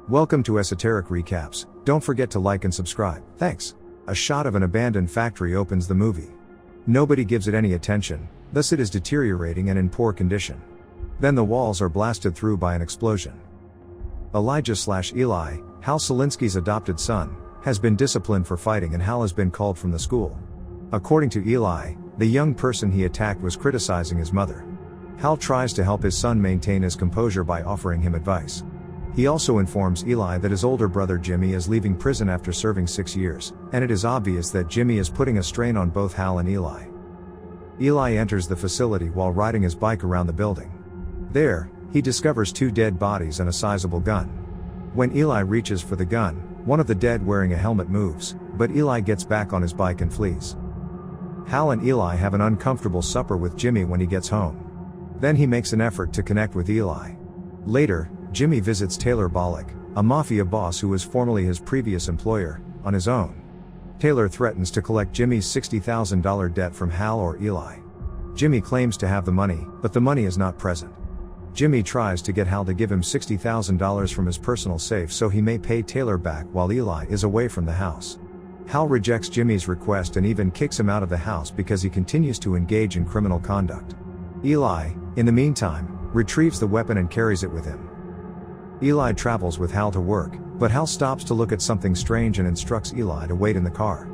Welcome to Esoteric Recaps. Don't forget to like and subscribe. Thanks. A shot of an abandoned factory opens the movie. Nobody gives it any attention, thus it is deteriorating and in poor condition. Then the walls are blasted through by an explosion. Elijah/Eli, Hal Selinsky's adopted son, has been disciplined for fighting and Hal has been called from the school. According to Eli, the young person he attacked was criticizing his mother. Hal tries to help his son maintain his composure by offering him advice. He also informs Eli that his older brother Jimmy is leaving prison after serving 6 years, and it is obvious that Jimmy is putting a strain on both Hal and Eli. Eli enters the facility while riding his bike around the building. There, he discovers 2 dead bodies and a sizable gun. When Eli reaches for the gun, one of the dead wearing a helmet moves, but Eli gets back on his bike and flees. Hal and Eli have an uncomfortable supper with Jimmy when he gets home. Then he makes an effort to connect with Eli. Later, Jimmy visits Taylor Bollock, a mafia boss who was formerly his previous employer, on his own. Taylor threatens to collect Jimmy's $60,000 debt from Hal or Eli. Jimmy claims to have the money, but the money is not present. Jimmy tries to get Hal to give him $60,000 from his personal safe so he may pay Taylor back while Eli is away from the house. Hal rejects Jimmy's request and even kicks him out of the house because he continues to engage in criminal conduct. Eli, in the meantime, retrieves the weapon and carries it with him. Eli travels with Hal to work, but Hal stops to look at something strange and instructs Eli to wait in the car.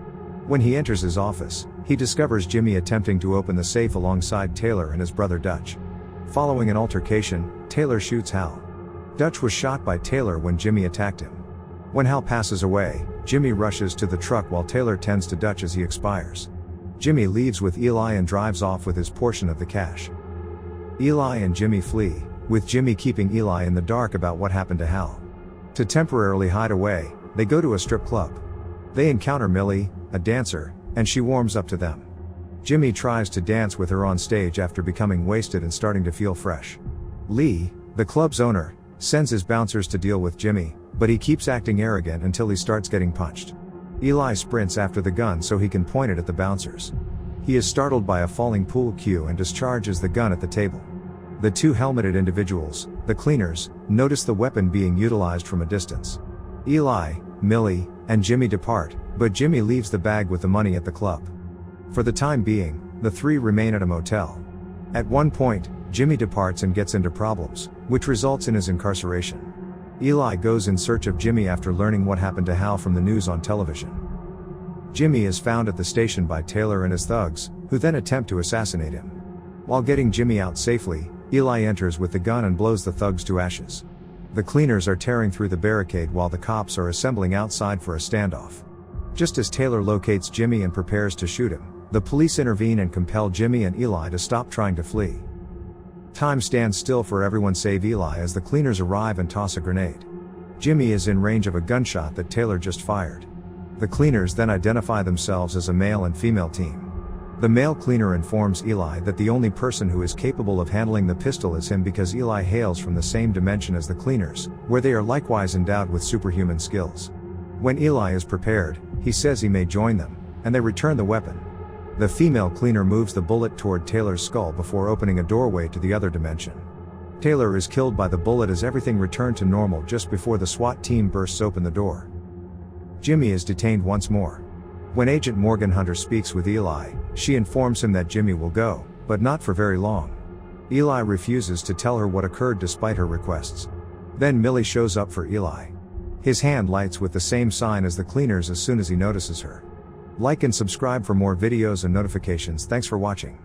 When he enters his office, he discovers Jimmy attempting to open the safe alongside Taylor and his brother Dutch. Following an altercation, Taylor shoots Hal. Dutch was shot by Taylor when Jimmy attacked him. When Hal passes away, Jimmy rushes to the truck while Taylor tends to Dutch as he expires. Jimmy leaves with Eli and drives off with his portion of the cash. Eli and Jimmy flee, with Jimmy keeping Eli in the dark about what happened to Hal. To temporarily hide away, they go to a strip club. They encounter Millie, a dancer, and she warms up to them. Jimmy tries to dance with her on stage after becoming wasted and starting to feel fresh. Lee, the club's owner, sends his bouncers to deal with Jimmy, but he keeps acting arrogant until he starts getting punched. Eli sprints after the gun so he can point it at the bouncers. He is startled by a falling pool cue and discharges the gun at the table. The 2 helmeted individuals, the cleaners, notice the weapon being utilized from a distance. Eli, Millie, and Jimmy depart, but Jimmy leaves the bag with the money at the club. For the time being, the 3 remain at a motel. At one point, Jimmy departs and gets into problems, which results in his incarceration. Eli goes in search of Jimmy after learning what happened to Hal from the news on television. Jimmy is found at the station by Taylor and his thugs, who then attempt to assassinate him. While getting Jimmy out safely, Eli enters with the gun and blows the thugs to ashes. The cleaners are tearing through the barricade while the cops are assembling outside for a standoff. Just as Taylor locates Jimmy and prepares to shoot him, the police intervene and compel Jimmy and Eli to stop trying to flee. Time stands still for everyone save Eli as the cleaners arrive and toss a grenade. Jimmy is in range of a gunshot that Taylor just fired. The cleaners then identify themselves as a male and female team. The male cleaner informs Eli that the only person who is capable of handling the pistol is him because Eli hails from the same dimension as the cleaners, where they are likewise endowed with superhuman skills. When Eli is prepared, he says he may join them, and they return the weapon. The female cleaner moves the bullet toward Taylor's skull before opening a doorway to the other dimension. Taylor is killed by the bullet as everything returned to normal just before the SWAT team bursts open the door. Jimmy is detained once more. When Agent Morgan Hunter speaks with Eli, she informs him that Jimmy will go, but not for very long. Eli refuses to tell her what occurred despite her requests. Then Millie shows up for Eli. His hand lights with the same sign as the cleaners as soon as he notices her. Like and subscribe for more videos and notifications. Thanks for watching.